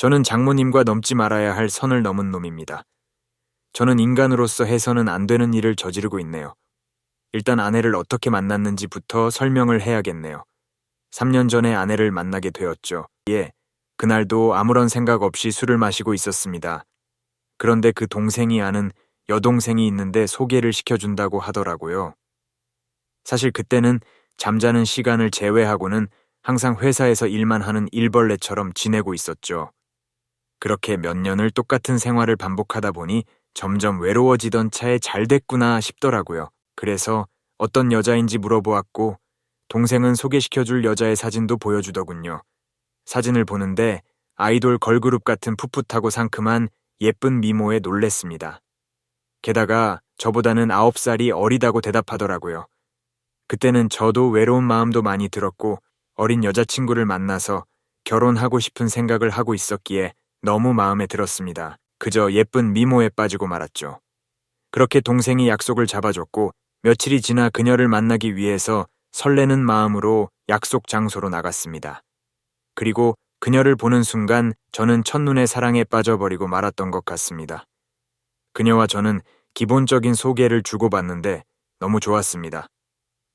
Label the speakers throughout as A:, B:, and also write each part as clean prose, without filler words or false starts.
A: 저는 장모님과 넘지 말아야 할 선을 넘은 놈입니다. 저는 인간으로서 해서는 안 되는 일을 저지르고 있네요. 일단 아내를 어떻게 만났는지부터 설명을 해야겠네요. 3년 전에 아내를 만나게 되었죠. 예, 그날도 아무런 생각 없이 술을 마시고 있었습니다. 그런데 그 동생이 아는 여동생이 있는데 소개를 시켜준다고 하더라고요. 사실 그때는 잠자는 시간을 제외하고는 항상 회사에서 일만 하는 일벌레처럼 지내고 있었죠. 그렇게 몇 년을 똑같은 생활을 반복하다 보니 점점 외로워지던 차에 잘 됐구나 싶더라고요. 그래서 어떤 여자인지 물어보았고 동생은 소개시켜줄 여자의 사진도 보여주더군요. 사진을 보는데 아이돌 걸그룹 같은 풋풋하고 상큼한 예쁜 미모에 놀랬습니다. 게다가 저보다는 9살이 어리다고 대답하더라고요. 그때는 저도 외로운 마음도 많이 들었고 어린 여자친구를 만나서 결혼하고 싶은 생각을 하고 있었기에 너무 마음에 들었습니다. 그저 예쁜 미모에 빠지고 말았죠. 그렇게 동생이 약속을 잡아줬고 며칠이 지나 그녀를 만나기 위해서 설레는 마음으로 약속 장소로 나갔습니다. 그리고 그녀를 보는 순간 저는 첫눈에 사랑에 빠져버리고 말았던 것 같습니다. 그녀와 저는 기본적인 소개를 주고받는데 너무 좋았습니다.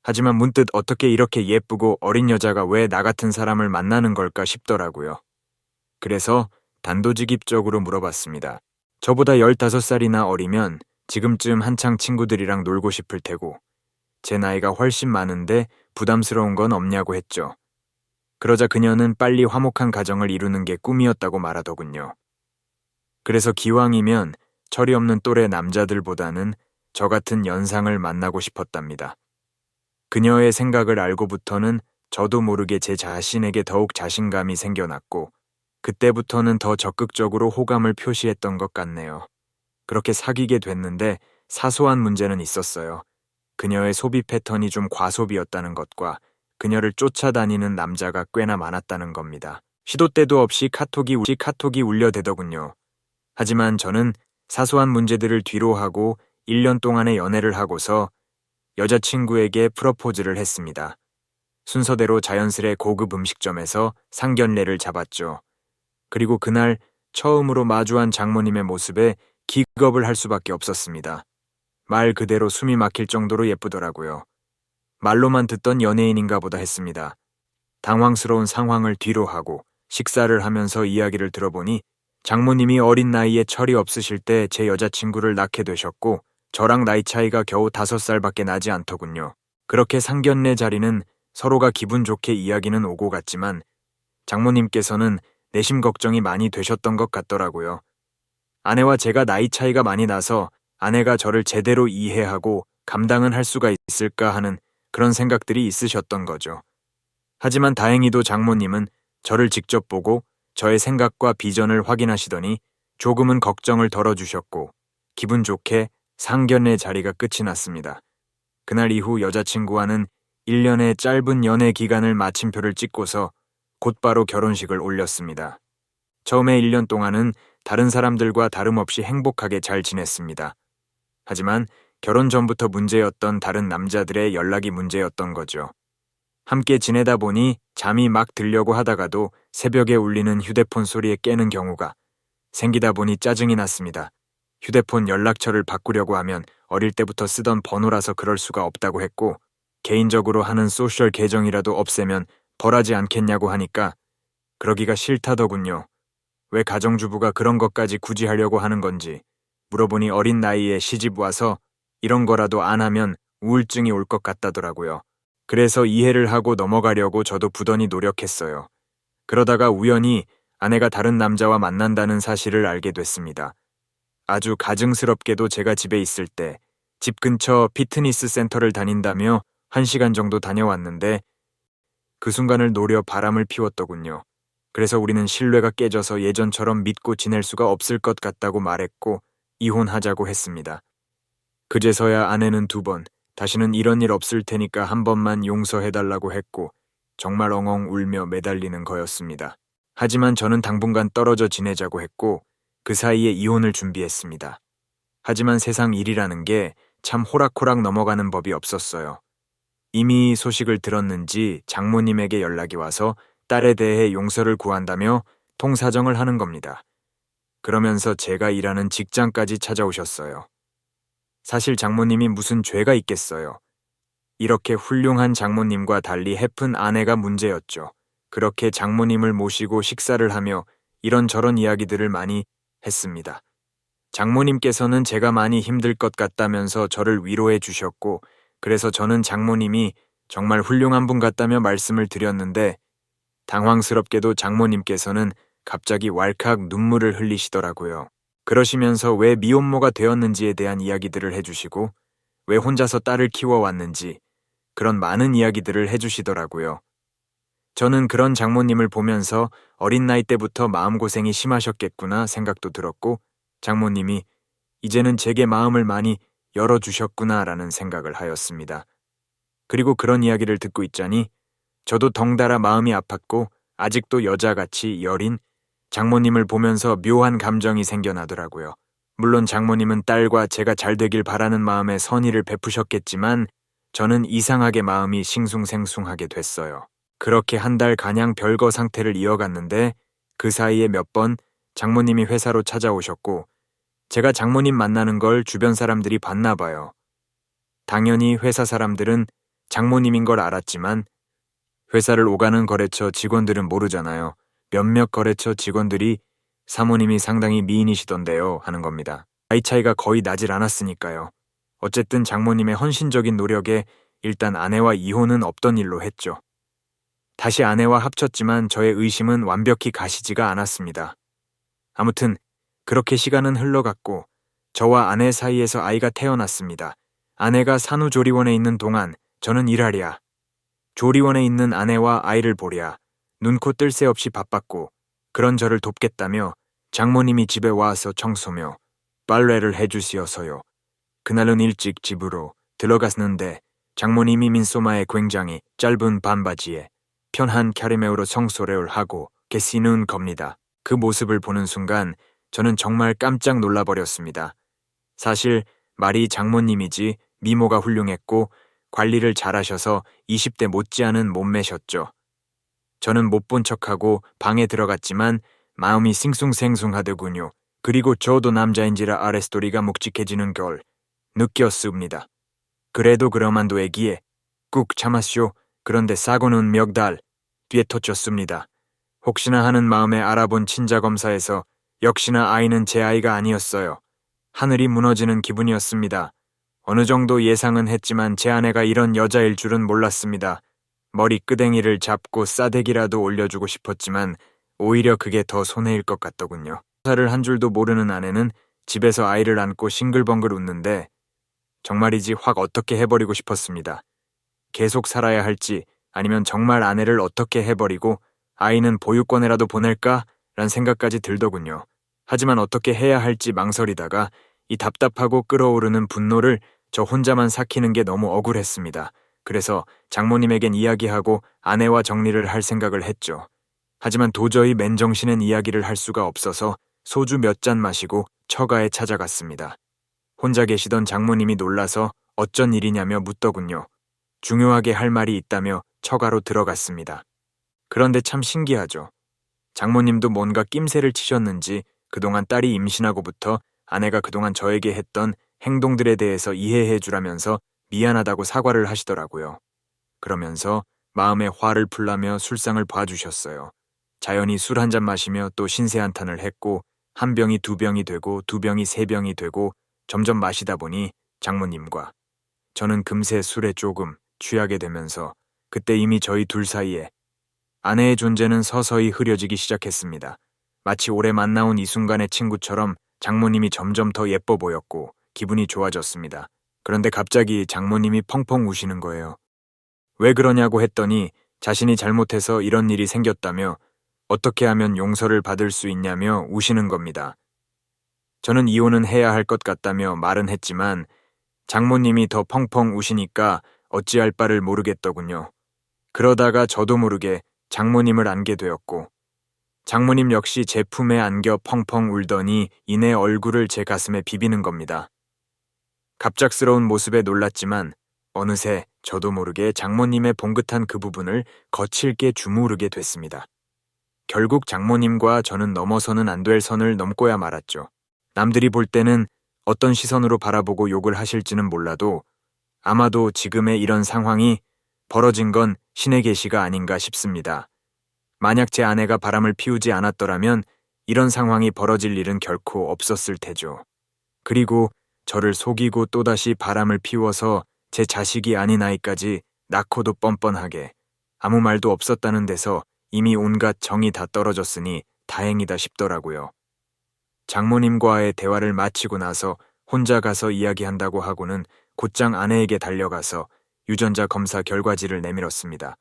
A: 하지만 문득 어떻게 이렇게 예쁘고 어린 여자가 왜 나 같은 사람을 만나는 걸까 싶더라고요. 그래서 단도직입적으로 물어봤습니다. 저보다 15살이나 어리면 지금쯤 한창 친구들이랑 놀고 싶을 테고 제 나이가 훨씬 많은데 부담스러운 건 없냐고 했죠. 그러자 그녀는 빨리 화목한 가정을 이루는 게 꿈이었다고 말하더군요. 그래서 기왕이면 철이 없는 또래 남자들보다는 저 같은 연상을 만나고 싶었답니다. 그녀의 생각을 알고부터는 저도 모르게 제 자신에게 더욱 자신감이 생겨났고 그때부터는 더 적극적으로 호감을 표시했던 것 같네요. 그렇게 사귀게 됐는데 사소한 문제는 있었어요. 그녀의 소비 패턴이 좀 과소비였다는 것과 그녀를 쫓아다니는 남자가 꽤나 많았다는 겁니다. 시도 때도 없이 카톡이 울려대더군요. 하지만 저는 사소한 문제들을 뒤로하고 1년 동안의 연애를 하고서 여자친구에게 프러포즈를 했습니다. 순서대로 자연스레 고급 음식점에서 상견례를 잡았죠. 그리고 그날 처음으로 마주한 장모님의 모습에 기겁을 할 수밖에 없었습니다. 말 그대로 숨이 막힐 정도로 예쁘더라고요. 말로만 듣던 연예인인가 보다 했습니다. 당황스러운 상황을 뒤로하고 식사를 하면서 이야기를 들어보니 장모님이 어린 나이에 철이 없으실 때 제 여자친구를 낳게 되셨고 저랑 나이 차이가 겨우 5살밖에 나지 않더군요. 그렇게 상견례 자리는 서로가 기분 좋게 이야기는 오고 갔지만 장모님께서는 내심 걱정이 많이 되셨던 것 같더라고요. 아내와 제가 나이 차이가 많이 나서 아내가 저를 제대로 이해하고 감당은 할 수가 있을까 하는 그런 생각들이 있으셨던 거죠. 하지만 다행히도 장모님은 저를 직접 보고 저의 생각과 비전을 확인하시더니 조금은 걱정을 덜어주셨고 기분 좋게 상견례 자리가 끝이 났습니다. 그날 이후 여자친구와는 1년의 짧은 연애 기간을 마침표를 찍고서 곧바로 결혼식을 올렸습니다. 처음에 1년 동안은 다른 사람들과 다름없이 행복하게 잘 지냈습니다. 하지만 결혼 전부터 문제였던 다른 남자들의 연락이 문제였던 거죠. 함께 지내다 보니 잠이 막 들려고 하다가도 새벽에 울리는 휴대폰 소리에 깨는 경우가 생기다 보니 짜증이 났습니다. 휴대폰 연락처를 바꾸려고 하면 어릴 때부터 쓰던 번호라서 그럴 수가 없다고 했고 개인적으로 하는 소셜 계정이라도 없애면 벌하지 않겠냐고 하니까 그러기가 싫다더군요. 왜 가정주부가 그런 것까지 굳이 하려고 하는 건지 물어보니 어린 나이에 시집 와서 이런 거라도 안 하면 우울증이 올 것 같다더라고요. 그래서 이해를 하고 넘어가려고 저도 부단히 노력했어요. 그러다가 우연히 아내가 다른 남자와 만난다는 사실을 알게 됐습니다. 아주 가증스럽게도 제가 집에 있을 때 집 근처 피트니스 센터를 다닌다며 1시간 정도 다녀왔는데 그 순간을 노려 바람을 피웠더군요. 그래서 우리는 신뢰가 깨져서 예전처럼 믿고 지낼 수가 없을 것 같다고 말했고 이혼하자고 했습니다. 그제서야 아내는 2번 다시는 이런 일 없을 테니까 한 번만 용서해달라고 했고 정말 엉엉 울며 매달리는 거였습니다. 하지만 저는 당분간 떨어져 지내자고 했고 그 사이에 이혼을 준비했습니다. 하지만 세상 일이라는 게 참 호락호락 넘어가는 법이 없었어요. 이미 소식을 들었는지 장모님에게 연락이 와서 딸에 대해 용서를 구한다며 통사정을 하는 겁니다. 그러면서 제가 일하는 직장까지 찾아오셨어요. 사실 장모님이 무슨 죄가 있겠어요. 이렇게 훌륭한 장모님과 달리 해픈 아내가 문제였죠. 그렇게 장모님을 모시고 식사를 하며 이런저런 이야기들을 많이 했습니다. 장모님께서는 제가 많이 힘들 것 같다면서 저를 위로해 주셨고, 그래서 저는 장모님이 정말 훌륭한 분 같다며 말씀을 드렸는데, 당황스럽게도 장모님께서는 갑자기 왈칵 눈물을 흘리시더라고요. 그러시면서 왜 미혼모가 되었는지에 대한 이야기들을 해주시고, 왜 혼자서 딸을 키워왔는지, 그런 많은 이야기들을 해주시더라고요. 저는 그런 장모님을 보면서 어린 나이 때부터 마음고생이 심하셨겠구나 생각도 들었고, 장모님이 이제는 제게 마음을 많이 열어주셨구나라는 생각을 하였습니다. 그리고 그런 이야기를 듣고 있자니 저도 덩달아 마음이 아팠고 아직도 여자같이 여린 장모님을 보면서 묘한 감정이 생겨나더라고요. 물론 장모님은 딸과 제가 잘 되길 바라는 마음에 선의를 베푸셨겠지만 저는 이상하게 마음이 싱숭생숭하게 됐어요. 그렇게 한 달 가량 별거 상태를 이어갔는데 그 사이에 몇 번 장모님이 회사로 찾아오셨고 제가 장모님 만나는 걸 주변 사람들이 봤나 봐요. 당연히 회사 사람들은 장모님인 걸 알았지만 회사를 오가는 거래처 직원들은 모르잖아요. 몇몇 거래처 직원들이 사모님이 상당히 미인이시던데요 하는 겁니다. 나이 차이가 거의 나질 않았으니까요. 어쨌든 장모님의 헌신적인 노력에 일단 아내와 이혼은 없던 일로 했죠. 다시 아내와 합쳤지만 저의 의심은 완벽히 가시지가 않았습니다. 아무튼 그렇게 시간은 흘러갔고 저와 아내 사이에서 아이가 태어났습니다. 아내가 산후조리원에 있는 동안 저는 일하랴, 조리원에 있는 아내와 아이를 보랴, 눈코 뜰 새 없이 바빴고 그런 저를 돕겠다며 장모님이 집에 와서 청소며 빨래를 해주시어서요. 그날은 일찍 집으로 들어갔는데 장모님이 민소마의 굉장히 짧은 반바지에 편한 캐리메우로 청소를 하고 계시는 겁니다. 그 모습을 보는 순간 저는 정말 깜짝 놀라버렸습니다. 사실 말이 장모님이지 미모가 훌륭했고 관리를 잘하셔서 20대 못지않은 몸매셨죠. 저는 못 본 척하고 방에 들어갔지만 마음이 싱숭생숭하더군요. 그리고 저도 남자인지라 아랫도리가 묵직해지는 걸 느꼈습니다. 그래도 그럼한도 애기에 꾹 참았쇼. 그런데 사고는 몇 달 뒤에 터졌습니다. 혹시나 하는 마음에 알아본 친자검사에서 역시나 아이는 제 아이가 아니었어요. 하늘이 무너지는 기분이었습니다. 어느 정도 예상은 했지만 제 아내가 이런 여자일 줄은 몰랐습니다. 머리 끄댕이를 잡고 싸대기라도 올려주고 싶었지만 오히려 그게 더 손해일 것 같더군요. 사를 한 줄도 모르는 아내는 집에서 아이를 안고 싱글벙글 웃는데 정말이지 확 어떻게 해버리고 싶었습니다. 계속 살아야 할지 아니면 정말 아내를 어떻게 해버리고 아이는 보육원에라도 보낼까? 란 생각까지 들더군요. 하지만 어떻게 해야 할지 망설이다가 이 답답하고 끓어오르는 분노를 저 혼자만 삭히는 게 너무 억울했습니다. 그래서 장모님에겐 이야기하고 아내와 정리를 할 생각을 했죠. 하지만 도저히 맨정신엔 이야기를 할 수가 없어서 소주 몇 잔 마시고 처가에 찾아갔습니다. 혼자 계시던 장모님이 놀라서 어쩐 일이냐며 묻더군요. 중요하게 할 말이 있다며 처가로 들어갔습니다. 그런데 참 신기하죠. 장모님도 뭔가 낌새를 치셨는지 그동안 딸이 임신하고부터 아내가 그동안 저에게 했던 행동들에 대해서 이해해 주라면서 미안하다고 사과를 하시더라고요. 그러면서 마음의 화를 풀라며 술상을 봐주셨어요. 자연히 술 한 잔 마시며 또 신세한탄을 했고 한 병이 두 병이 되고 두 병이 세 병이 되고 점점 마시다 보니 장모님과 저는 금세 술에 조금 취하게 되면서 그때 이미 저희 둘 사이에 아내의 존재는 서서히 흐려지기 시작했습니다. 마치 오래 만나온 이 순간의 친구처럼 장모님이 점점 더 예뻐 보였고 기분이 좋아졌습니다. 그런데 갑자기 장모님이 펑펑 우시는 거예요. 왜 그러냐고 했더니 자신이 잘못해서 이런 일이 생겼다며 어떻게 하면 용서를 받을 수 있냐며 우시는 겁니다. 저는 이혼은 해야 할 것 같다며 말은 했지만 장모님이 더 펑펑 우시니까 어찌할 바를 모르겠더군요. 그러다가 저도 모르게 장모님을 안게 되었고 장모님 역시 제 품에 안겨 펑펑 울더니 이내 얼굴을 제 가슴에 비비는 겁니다. 갑작스러운 모습에 놀랐지만 어느새 저도 모르게 장모님의 봉긋한 그 부분을 거칠게 주무르게 됐습니다. 결국 장모님과 저는 넘어서는 안 될 선을 넘고야 말았죠. 남들이 볼 때는 어떤 시선으로 바라보고 욕을 하실지는 몰라도 아마도 지금의 이런 상황이 벌어진 건 신의 계시가 아닌가 싶습니다. 만약 제 아내가 바람을 피우지 않았더라면 이런 상황이 벌어질 일은 결코 없었을 테죠. 그리고 저를 속이고 또다시 바람을 피워서 제 자식이 아닌 아이까지 낳고도 뻔뻔하게 아무 말도 없었다는 데서 이미 온갖 정이 다 떨어졌으니 다행이다 싶더라고요. 장모님과의 대화를 마치고 나서 혼자 가서 이야기한다고 하고는 곧장 아내에게 달려가서 유전자 검사 결과지를 내밀었습니다.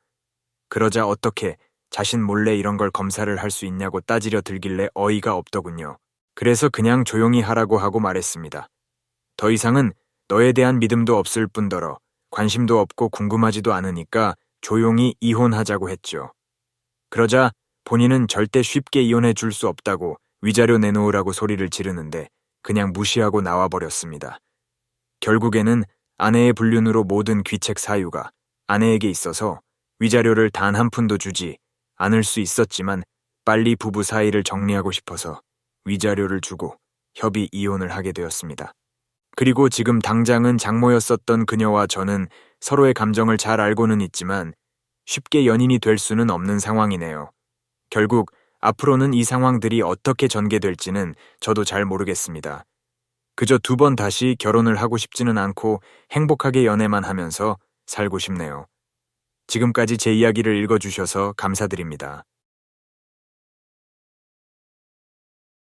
A: 그러자 어떻게 자신 몰래 이런 걸 검사를 할 수 있냐고 따지려 들길래 어이가 없더군요. 그래서 그냥 조용히 하라고 하고 말했습니다. 더 이상은 너에 대한 믿음도 없을 뿐더러 관심도 없고 궁금하지도 않으니까 조용히 이혼하자고 했죠. 그러자 본인은 절대 쉽게 이혼해 줄 수 없다고 위자료 내놓으라고 소리를 지르는데 그냥 무시하고 나와버렸습니다. 결국에는 아내의 불륜으로 모든 귀책 사유가 아내에게 있어서 위자료를 단 한 푼도 주지 않을 수 있었지만 빨리 부부 사이를 정리하고 싶어서 위자료를 주고 협의 이혼을 하게 되었습니다. 그리고 지금 당장은 장모였었던 그녀와 저는 서로의 감정을 잘 알고는 있지만 쉽게 연인이 될 수는 없는 상황이네요. 결국 앞으로는 이 상황들이 어떻게 전개될지는 저도 잘 모르겠습니다. 그저 두 번 다시 결혼을 하고 싶지는 않고 행복하게 연애만 하면서 살고 싶네요. 지금까지 제 이야기를 읽어주셔서 감사드립니다.